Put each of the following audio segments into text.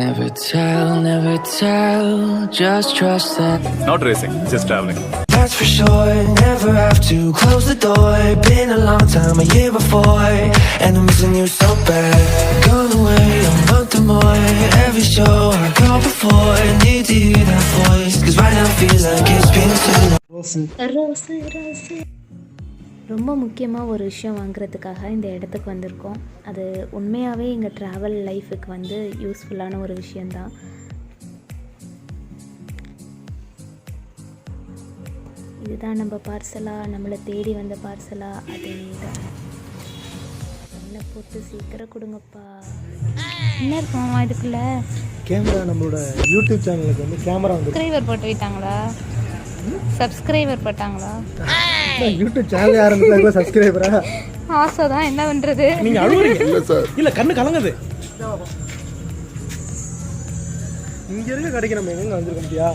never tell, just trust that. Not racing, just traveling. That's for sure, never have to close the door. Been a long time, a year before, and I'm missing you so bad. Gone away a month or more, every show I go before. Need to hear that voice, cause right now feels like it's been too long. ரொம்ப முக்கியமாக ஒரு விஷயம் வாங்குறதுக்காக இந்த இடத்துக்கு வந்திருக்கோம். அது உண்மையாகவே எங்கள் ட்ராவல் லைஃபுக்கு வந்து யூஸ்ஃபுல்லான ஒரு விஷயந்தான். இதுதான் நம்ம பார்சலாக, நம்மளை தேடி வந்த பார்சலா, அதே தான். என்ன போட்டு சீக்கிரம் கொடுங்கப்பா. என்ன இருக்கும் இதுக்குள்ள? கேமரா. நம்மளோட யூடியூப் சேனலுக்கு வந்து கேமரா வந்து சப்ஸ்கிரைபர் போட்டு விட்டாங்களா? சப்ஸ்கிரைபர் போட்டாங்களா? யூடியூப் சேனல் ஆரம்பிச்சாங்க. சப்ஸ்கிரைபரா ஆசை தான், என்ன பண்ணுறது? நீங்கள் அழுகுறீங்க. இல்லை சார், இல்லை கண்ணு கலங்குது. இங்கே இருக்க கடைக்கு நம்ம எங்கே வந்திருக்க முடியா?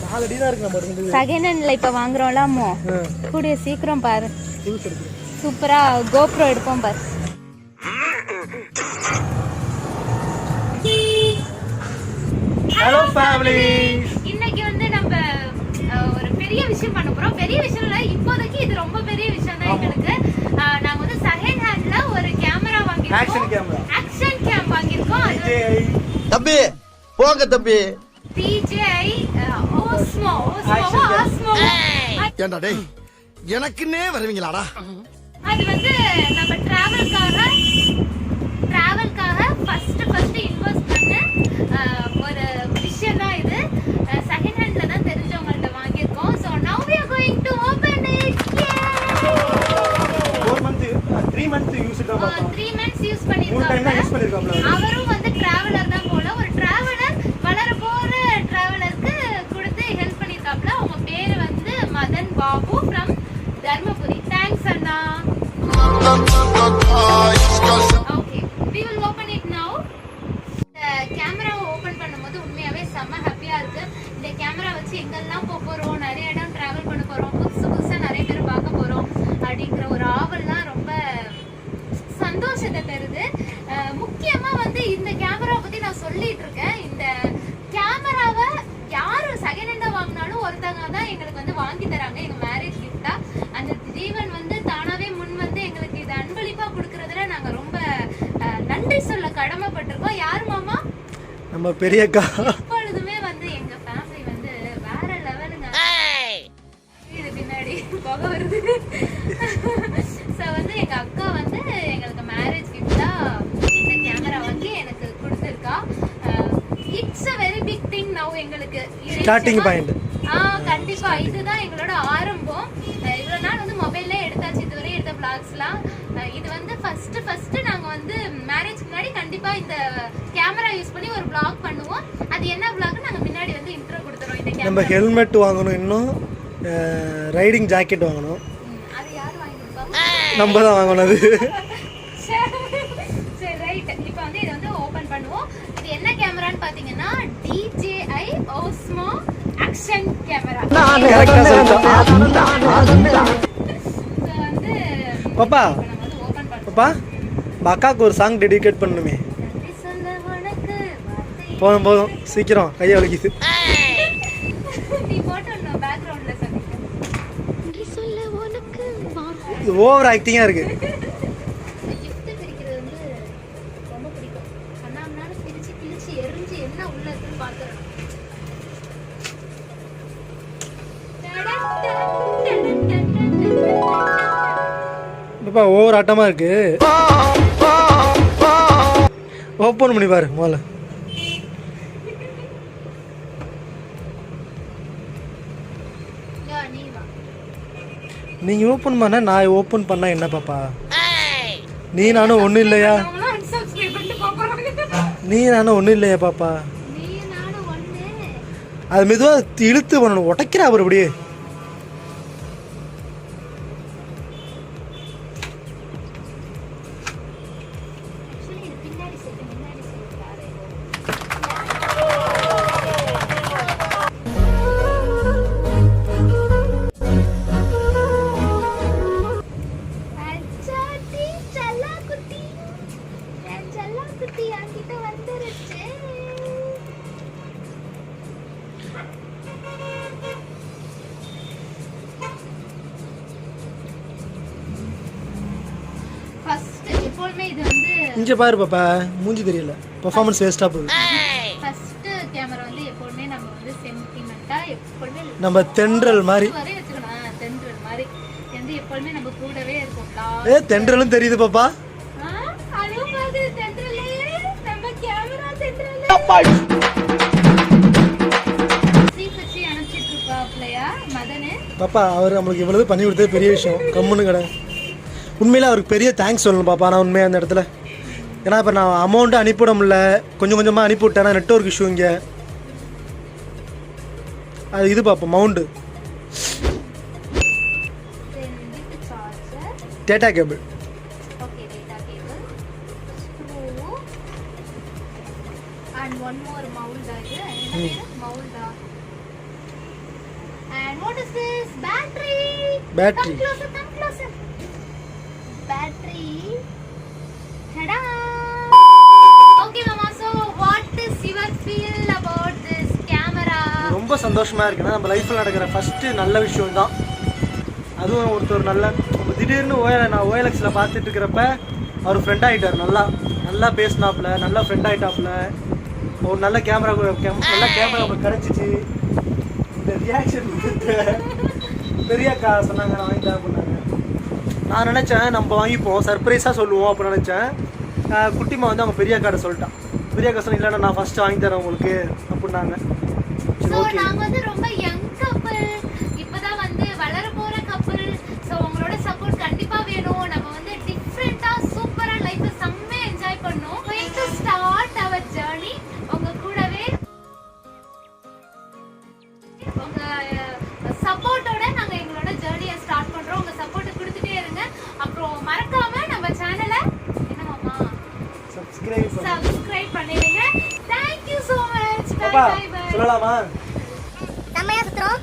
4 அடி தான் இருக்கு. நம்ம செகண்ட் ஹேண்டில் இப்போ வாங்குறோம்லாமோ, கூடிய சீக்கிரம் பாரு சூப்பராக கோப்ரோ எடுப்போம் பாரு. ஹலோ ஃபேமிலி, இன்னைக்கு வந்து நம்ம ஒரு பெரிய விஷயம் பண்ண போறோம். பெரிய விஷயம் இல்ல, இப்போதைக்கு இது ரொம்ப பெரிய விஷயம் தான் எங்களுக்கு. நாங்க வந்து செகண்ட் ஹேண்ட்ல ஒரு கேமரா வாங்கிருக்கோம். ஆக்ஷன் கேம் வாங்கிருக்கோம். தம்பி போங்க தம்பி. DJI Osmo. ஏண்டா டேய், எனக்குன்னே வருவீங்களாடா? அது வந்து நம்ம டிராவல்காக ஃபர்ஸ்ட் இன்வெஸ்ட் பண்ண ஒரு விஷயம் தான் இது. செகண்ட் ஹேண்ட்ல தான் தெரிஞ்சவங்கள்ட்ட வாங்கியிருக்கோம். So now we are going to open it. 3 months use பண்ணிருக்காங்க. அவரும் வந்து டிராவலர் தான் போல. ஒரு டிராவலர் வளர போற டிராவலருக்கு கொடுத்து ஹெல்ப் பண்ணிருக்காப்ல. அவங்க பேரு வந்து மதன் பாபு from தர்மபுரி. தேங்க்ஸ் அண்ணா. Okay, we will open it now. கேமராவை ஓபன் பண்ணும்போது உண்மையாவே செம்ம ஹாப்பியா இருக்கு. இந்த கேமரா வச்சு எங்கெல்லாம் போறோம், நிறைய இடம் டிராவல் பண்ண போறோம், புதுசா நிறைய பேர் பார்க்க போறோம் அப்படிங்கிற ஒரு ஆவல்லாம் ரொம்ப சந்தோஷத்தை தருது. முக்கியமா வந்து இந்த கேமரா பத்தி நான் சொல்லிட்டு இருக்கேன். இந்த கேமராவை யாரு செகண்ட் ஹேண்டா வாங்கினாலும் ஒருத்தவங்க தான் எங்களுக்கு வந்து வாங்கி தராங்க எங்க மேரேஜ் கிஃப்டா. அந்த ஜீவன் வந்து தானாவே முன் வந்து எங்களுக்கு இது அன்பளிப்பா கொடுக்கறதுல நாங்க ரொம்ப நன்றி சொல்ல கடமைப்பட்டிருக்கோம். யாரு மாமா? நம்ம பெரியக்கா. எப்பொழுதுமே வந்து எங்க ஃபேமிலி வந்து வேற லெவலுங்க. இது பின்னாடி புகை வருது. ஸோ வந்து எங்க அக்கா வந்து எங்களுக்கு மேரேஜ் கிஃப்டா இந்த கேமரா வாங்கி எனக்கு கொடுத்துருக்கா. It's a very big thing now எங்களுக்கு. Starting point. கண்டிப்பா இதுதான் எங்களோட ஆரம்பம். இவ்வளவு நாள் வந்து மொபைல்ல எடுத்தாச்சு, இதுவரை எடுத்த vlogsலாம். இது வந்து ஃபர்ஸ்ட் நாங்க வந்து மேரேஜ்க்கு முன்னாடி கண்டிப்பா இந்த கேமரா யூஸ் பண்ணி ஒரு vlog பண்ணுவோம். அது என்ன vlog நாங்க முன்னாடி வந்து இன்ட்ரோ கொடுத்துறோம். இந்த கேமரா நம்ம ஹெல்மெட் வாங்கணும், இன்னும் ரைடிங் ஜாக்கெட் வாங்கணும். அது யார் வாங்கிருப்பா? நம்ம தான் வாங்கணும். அது சரி ரைட். இப்போ வந்து இத வந்து ஓபன் பண்ணுவோம். இது என்ன கேமரான்னு பாத்தீங்கன்னா DJI Osmo ஆக்ஷன் கேமரா. பாப்பா பாப்பா, அக்காவுக்கு ஒரு சாங் டெடிகேட் பண்ணணுமே. போதும் சீக்கிரம், கையை வலிக்குது. இது ஓவர் ஆக்டிங்கா இருக்கு. ஓவர் ஆட்டமா இருக்கு. ஓப்பன் பண்ணி பாரு முதல்ல. நீங்க ஓப்பன் பண்ண நான் ஓப்பன் பண்ணா என்ன பாப்பா? நீ நானும் ஒண்ணு இல்லையா? நீ நானும் ஒண்ணு இல்லையா பாப்பா? அது மெதுவா இழுத்து பண்ணணும். உடைக்கிறா அவர் அப்படியே. குட்டி என்கிட்ட வந்துருச்சு. எப்பவுமே இது வந்து இங்கே பாரு பாப்பா, மூஞ்சி தெரியல, பெர்ஃபார்மன்ஸ் வேஸ்ட்டாக போகுது. ஃபர்ஸ்ட் கேமரா வந்து எப்பவுமே நம்ம வந்து சென்டிமெண்டா எப்பவுமே நம்ம தென்றல் மாதிரி வரை வச்சுக்கணும். தென்றல் மாதிரி வந்து எப்பவுமே நம்ம கூடவே இருக்கும். தென்றலும் தெரியுது பாப்பா. அதுவும் பாரு தென்றலே, நம்ம கேமரா தென்றலே. சீஃபச்சி அனுப்பிச்சிட்டு இருப்பாப்லையா மதனு. பாப்பா அவர் நம்மளுக்கு இவ்வளவு பண்ணி கொடுத்தது பெரிய விஷயம். கம்முன்னு கடை. உண்மையில அவருக்கு பெரிய தேங்க்ஸ் சொல்லணும் பாப்பா. நான் உண்மையாக அந்த இடத்துல, ஏன்னா இப்போ நான் அமௌண்ட்டு அனுப்பிவிட முடியல, கொஞ்சம் கொஞ்சமாக அனுப்பிவிட்டேன். நெட்வொர்க் இஷ்யூ இங்கே. அது இது பாப்பா mount data cable. Okay, data cable. Screw. And one more mold. Mold. And what is this? Battery. Battery. Come closer. Battery. Ta-da! Okay, Mama. So, what is your feel about this camera? ரொம்ப சந்தோஷமாக இருக்குன்னா நம்ம லைஃப்பில் நடக்கிற first நல்ல விஷயம் தான். அதுவும் ஒருத்தர் நல்ல திடீர்னு நான் ஓஎல்எக்ஸில் பார்த்துட்டு இருக்கிறப்ப அவர் ஃப்ரெண்ட் ஆகிட்டார். நல்லா பேசினாப்புல, நல்லா ஃப்ரெண்ட் ஆகிட்டாப்புல. ஒரு நல்ல கேமரா நம்மளுக்கு கிடச்சிச்சு. இந்த ரியாக்ஷன் பெரியக்கா சொன்னாங்க நான் வாங்கி தரேன் பண்ணாங்க. நான் நினச்சேன் நம்ம வாங்கிப்போம், சர்ப்ரைஸாக சொல்லுவோம் அப்போ நினச்சேன். குட்டிமா வந்து அவங்க பெரியக்காட்ட சொல்லிட்டான். பெரியக்கா சொன்ன இல்லைன்னா நான் ஃபஸ்ட்டு வாங்கி தரேன் உங்களுக்கு அப்படின்னாங்க. So, நாங்க வந்து ரொம்ப யங் கப்பல், இப்பதான் வந்து வளர போற கப்பல். சோ உங்களோட சப்போர்ட் கண்டிப்பா வேணும். நம்ம வந்து டிஃபரெண்டா சூப்பரா லைஃபை செம்மையா என்ஜாய் பண்ணோம். going to start our journey. உங்க கூடவே உங்க சப்போர்ட்டோட நாங்க எங்களோட ஜர்னியை ஸ்டார்ட் பண்றோம். உங்க சப்போர்ட் கொடுத்துட்டே இருங்க. அப்புறம் மறக்காம நம்ம சேனலை என்னமாமா சப்ஸ்கிரைப் பண்ணிடுங்க. Thank you so much. Bye bye. சொல்லலாமா? செம்மையா சுத்துறோம்.